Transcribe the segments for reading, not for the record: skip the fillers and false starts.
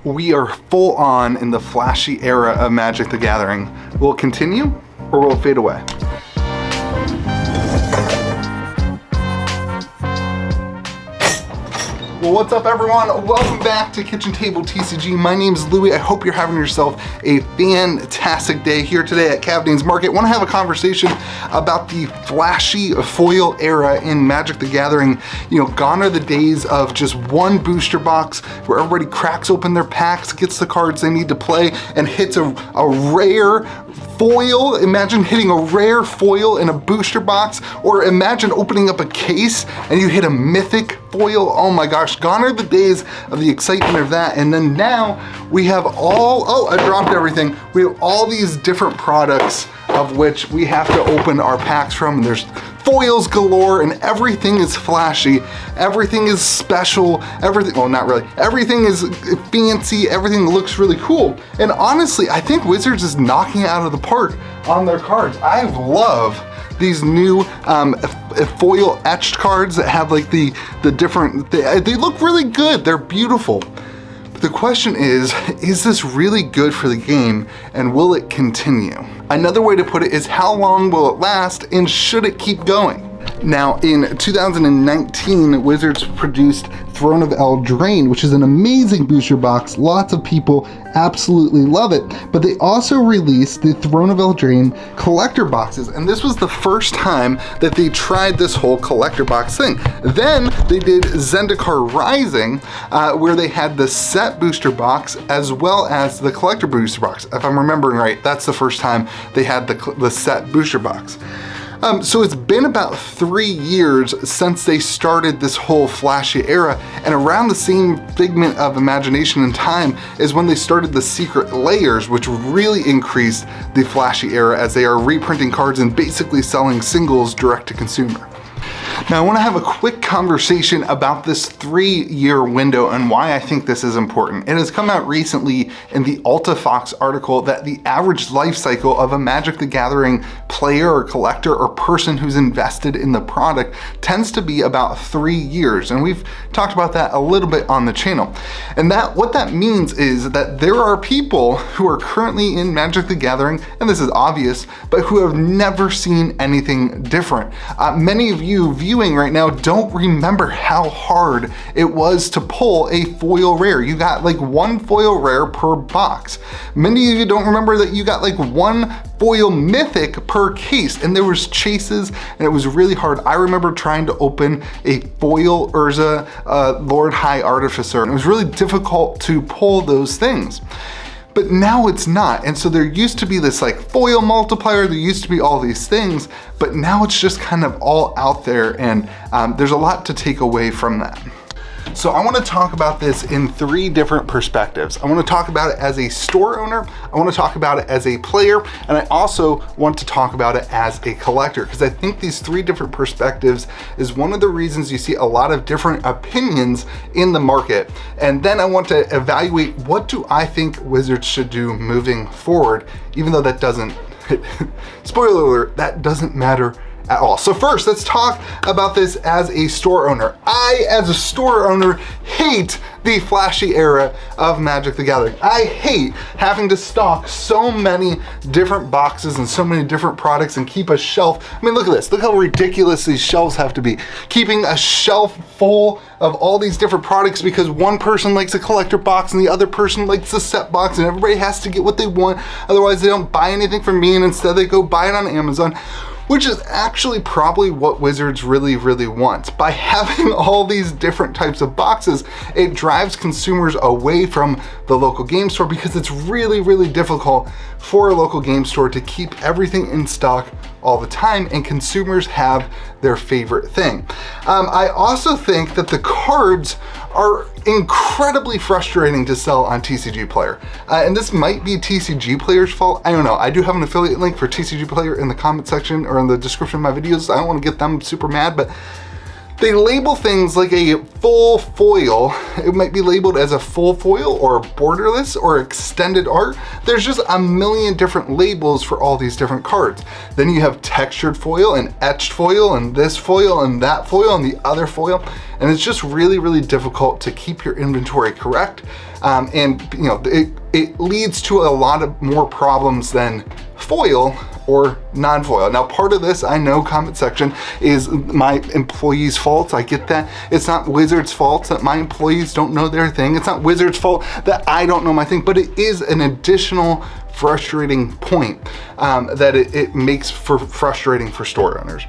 We are full on in the flashy era of Magic the Gathering. Will it continue or will it fade away? Well, what's up everyone? Welcome back to Kitchen Table TCG. My name is Louie. I hope you're having yourself a fantastic day here today at Cavadine's Market. I want to have a conversation about the flashy foil era in Magic the Gathering. You know, gone are the days of just one booster box where everybody cracks open their packs, gets the cards they need to play, and hits a rare foil. Imagine hitting a rare foil in a booster box, or imagine opening up a case and you hit a mythic foil. Oh my gosh, gone are the days of the excitement of that. And then now we have I dropped everything. We have all these different products of which we have to open our packs from, and there's foils galore, and everything is flashy, everything is special, everything, well, not really, everything is fancy, everything looks really cool. And honestly, I think Wizards is knocking it out of the park on their cards. I love these new foil etched cards that have like the different, they look really good, they're beautiful. The question is this really good for the game, and will it continue? Another way to put it is, how long will it last, and should it keep going? Now, in 2019, Wizards produced Throne of Eldraine, which is an amazing booster box. Lots of people absolutely love it, but they also released the Throne of Eldraine collector boxes, and this was the first time that they tried this whole collector box thing. Then they did Zendikar Rising, where they had the set booster box as well as the collector booster box. If I'm remembering right, that's the first time they had the set booster box. So it's been about 3 years since they started this whole flashy era, and around the same figment of imagination and time is when they started the secret layers, which really increased the flashy era, as they are reprinting cards and basically selling singles direct to consumer. Now, I want to have a quick conversation about this 3-year window and why I think this is important. It has come out recently in the AltaFox article that the average life cycle of a Magic the Gathering player or collector or person who's invested in the product tends to be about 3 years. And we've talked about that a little bit on the channel. And what that means is that there are people who are currently in Magic the Gathering, and this is obvious, but who have never seen anything different. Many of you viewing right now don't remember how hard it was to pull a foil rare. You got like one foil rare per box. Many of you don't remember that you got like one foil mythic per case, and there was chases, and it was really hard. I remember trying to open a foil Urza Lord High Artificer, and it was really difficult to pull those things. But now it's not. And so there used to be this like foil multiplier, there used to be all these things, but now it's just kind of all out there, and there's a lot to take away from that. So I want to talk about this in 3 different perspectives. I want to talk about it as a store owner, I want to talk about it as a player, and I also want to talk about it as a collector, because I think these 3 different perspectives is one of the reasons you see a lot of different opinions in the market. And then I want to evaluate, what do I think Wizards should do moving forward, even though that doesn't, spoiler alert, that doesn't matter at all. So first, let's talk about this as a store owner. I, as a store owner, hate the flashy era of Magic the Gathering. I hate having to stock so many different boxes and so many different products and keep a shelf. I mean, look at this. Look how ridiculous these shelves have to be. Keeping a shelf full of all these different products because one person likes a collector box and the other person likes a set box, and everybody has to get what they want. Otherwise, they don't buy anything from me, and instead they go buy it on Amazon, which is actually probably what Wizards really, really wants. By having all these different types of boxes, it drives consumers away from the local game store, because it's really, really difficult for a local game store to keep everything in stock all the time, and consumers have their favorite thing. I also think that the cards are incredibly frustrating to sell on TCG Player. And this might be TCG Player's fault. I don't know. I do have an affiliate link for TCG Player in the comment section or in the description of my videos. I don't want to get them super mad, but They label things like a full foil. It might be labeled as a full foil or borderless or extended art. There's just a million different labels for all these different cards. Then you have textured foil and etched foil and this foil and that foil and the other foil. And it's just really, really difficult to keep your inventory correct. And you know, it leads to a lot of more problems than foil or non-foil. Now, part of this, I know, comment section, is my employees' fault. I get that. It's not Wizards' fault that my employees don't know their thing. It's not Wizards' fault that I don't know my thing, but it is an additional frustrating point that it makes for frustrating for store owners.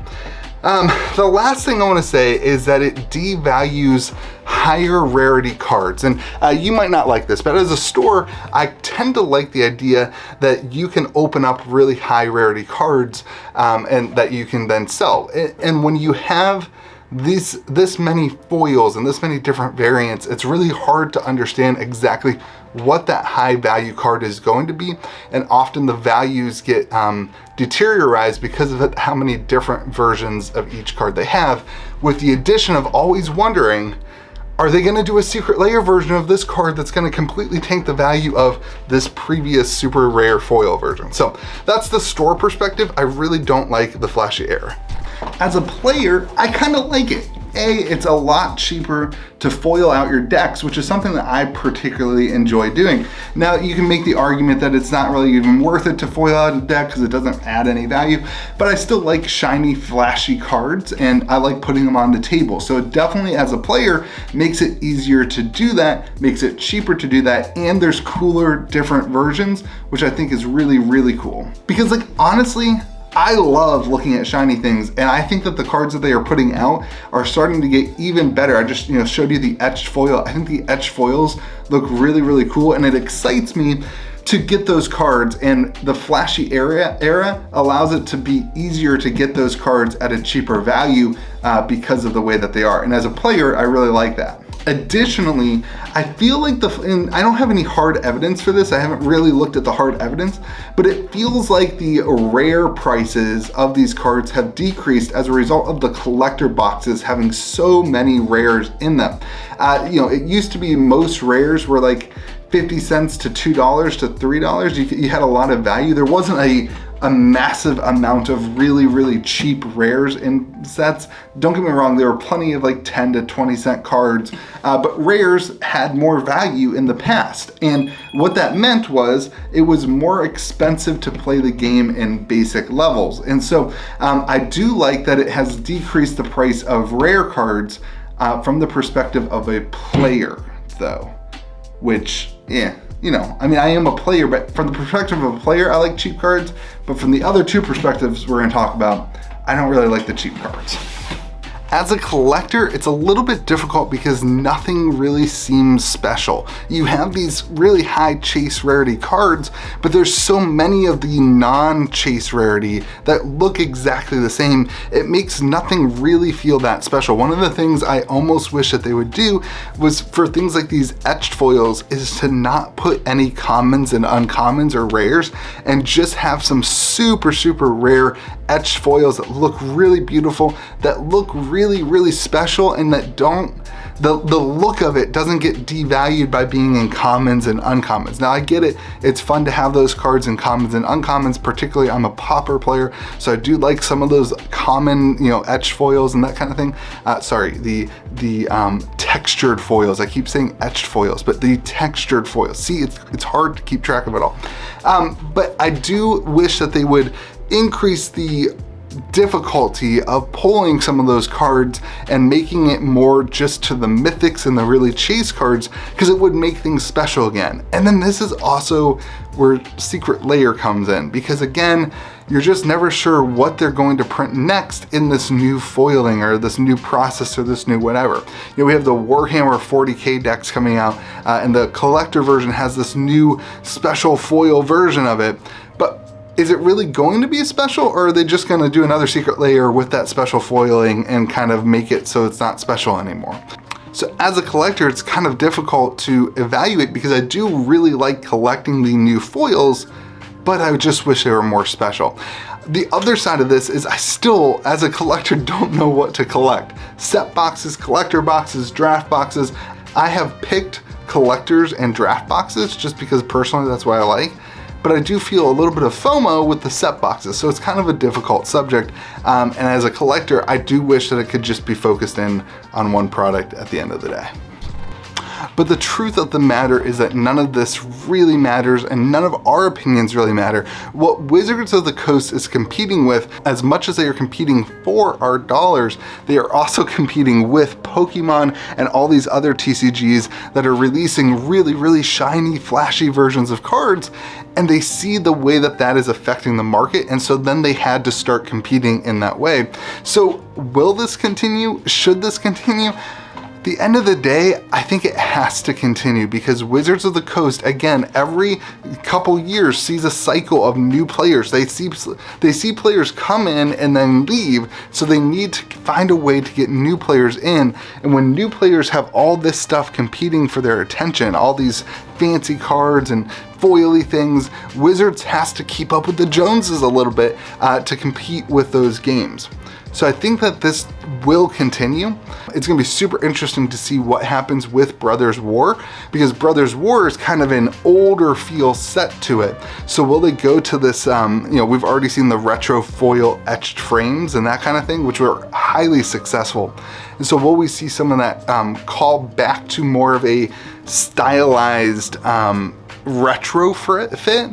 The last thing I want to say is that it devalues higher rarity cards. And you might not like this, but as a store, I tend to like the idea that you can open up really high rarity cards and that you can then sell. And when you have this many foils and this many different variants, it's really hard to understand exactly what that high value card is going to be, and often the values get deteriorized because of how many different versions of each card they have, with the addition of always wondering, are they going to do a secret layer version of this card that's going to completely tank the value of this previous super rare foil version? So that's the store perspective. I really don't like the flashy air. As a player, I kind of like it. It's a lot cheaper to foil out your decks, which is something that I particularly enjoy doing. Now, you can make the argument that it's not really even worth it to foil out a deck because it doesn't add any value, but I still like shiny, flashy cards, and I like putting them on the table. So it definitely, as a player, makes it easier to do that, makes it cheaper to do that, and there's cooler, different versions, which I think is really, really cool. Because, like, honestly, I love looking at shiny things, and I think that the cards that they are putting out are starting to get even better. I just showed you the etched foil. I think the etched foils look really, really cool, and it excites me to get those cards, and the flashy era allows it to be easier to get those cards at a cheaper value because of the way that they are. And as a player, I really like that. Additionally, I feel like and I don't have any hard evidence for this. I haven't really looked at the hard evidence, but it feels like the rare prices of these cards have decreased as a result of the collector boxes having so many rares in them. It used to be most rares were like 50 cents to $2 to $3. You had a lot of value. There wasn't a massive amount of really, really cheap rares in sets. Don't get me wrong, there were plenty of like 10 to 20 cent cards, but rares had more value in the past. And what that meant was it was more expensive to play the game in basic levels. And so I do like that it has decreased the price of rare cards from the perspective of a player though, which, yeah. I am a player, but from the perspective of a player, I like cheap cards. But from the other two perspectives we're gonna talk about, I don't really like the cheap cards. As a collector, it's a little bit difficult because nothing really seems special. You have these really high chase rarity cards, but there's so many of the non-chase rarity that look exactly the same. It makes nothing really feel that special. One of the things I almost wish that they would do was for things like these etched foils is to not put any commons and uncommons or rares and just have some super, super rare etched foils that look really beautiful, that look really, really special, and that the look of it doesn't get devalued by being in commons and uncommons. Now I get it, it's fun to have those cards in commons and uncommons, particularly I'm a pauper player, so I do like some of those common, etched foils and that kind of thing. The textured foils, I keep saying etched foils, but the textured foils. See, it's hard to keep track of it all. But I do wish that they would increase the difficulty of pulling some of those cards and making it more just to the mythics and the really chase cards, because it would make things special again. And then this is also where secret layer comes in, because again, you're just never sure what they're going to print next in this new foiling or this new process or this new whatever. We have the Warhammer 40K decks coming out, and the collector version has this new special foil version of it, but is it really going to be special, or are they just going to do another secret layer with that special foiling and kind of make it so it's not special anymore? So as a collector, it's kind of difficult to evaluate because I do really like collecting the new foils, but I just wish they were more special. The other side of this is I still, as a collector, don't know what to collect. Set boxes, collector boxes, draft boxes. I have picked collectors and draft boxes just because personally that's what I like. But I do feel a little bit of FOMO with the set boxes, so it's kind of a difficult subject. And as a collector, I do wish that it could just be focused in on one product at the end of the day. But the truth of the matter is that none of this really matters and none of our opinions really matter. What Wizards of the Coast is competing with, as much as they are competing for our dollars, they are also competing with Pokemon and all these other TCGs that are releasing really, really shiny, flashy versions of cards, and they see the way that that is affecting the market, and so then they had to start competing in that way. So will this continue? Should this continue? At the end of the day, I think it has to continue because Wizards of the Coast, again, every couple years sees a cycle of new players. They see players come in and then leave, so they need to find a way to get new players in. And when new players have all this stuff competing for their attention, all these fancy cards and foily things, Wizards has to keep up with the Joneses a little bit to compete with those games. So I think that this will continue. It's gonna be super interesting to see what happens with Brothers War, because Brothers War is kind of an older feel set to it. So will they go to this, we've already seen the retro foil etched frames and that kind of thing, which were highly successful. And so will we see some of that call back to more of a stylized retro fit?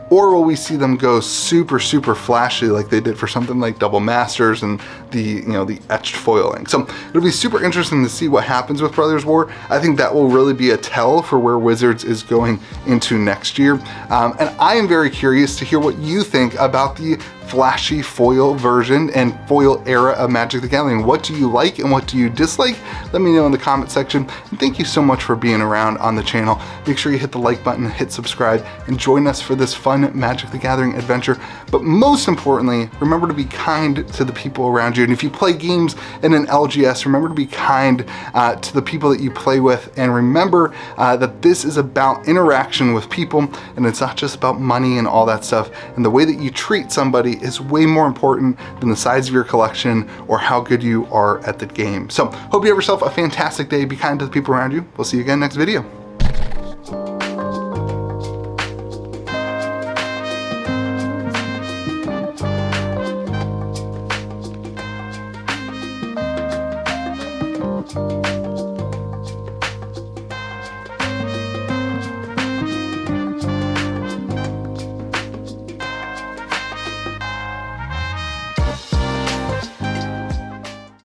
Or will we see them go super, super flashy like they did for something like Double Masters and the etched foiling? So it'll be super interesting to see what happens with Brothers War. I think that will really be a tell for where Wizards is going into next year. And I am very curious to hear what you think about the flashy foil version and foil era of Magic the Gathering. What do you like and what do you dislike? Let me know in the comment section. And thank you so much for being around on the channel. Make sure you hit the like button, hit subscribe, and join us for this fun Magic the Gathering adventure. But most importantly, remember to be kind to the people around you. And if you play games in an LGS, remember to be kind to the people that you play with. And remember that this is about interaction with people, and it's not just about money and all that stuff. And the way that you treat somebody is way more important than the size of your collection or how good you are at the game. So hope you have yourself a fantastic day. Be kind to the people around you. We'll see you again next video.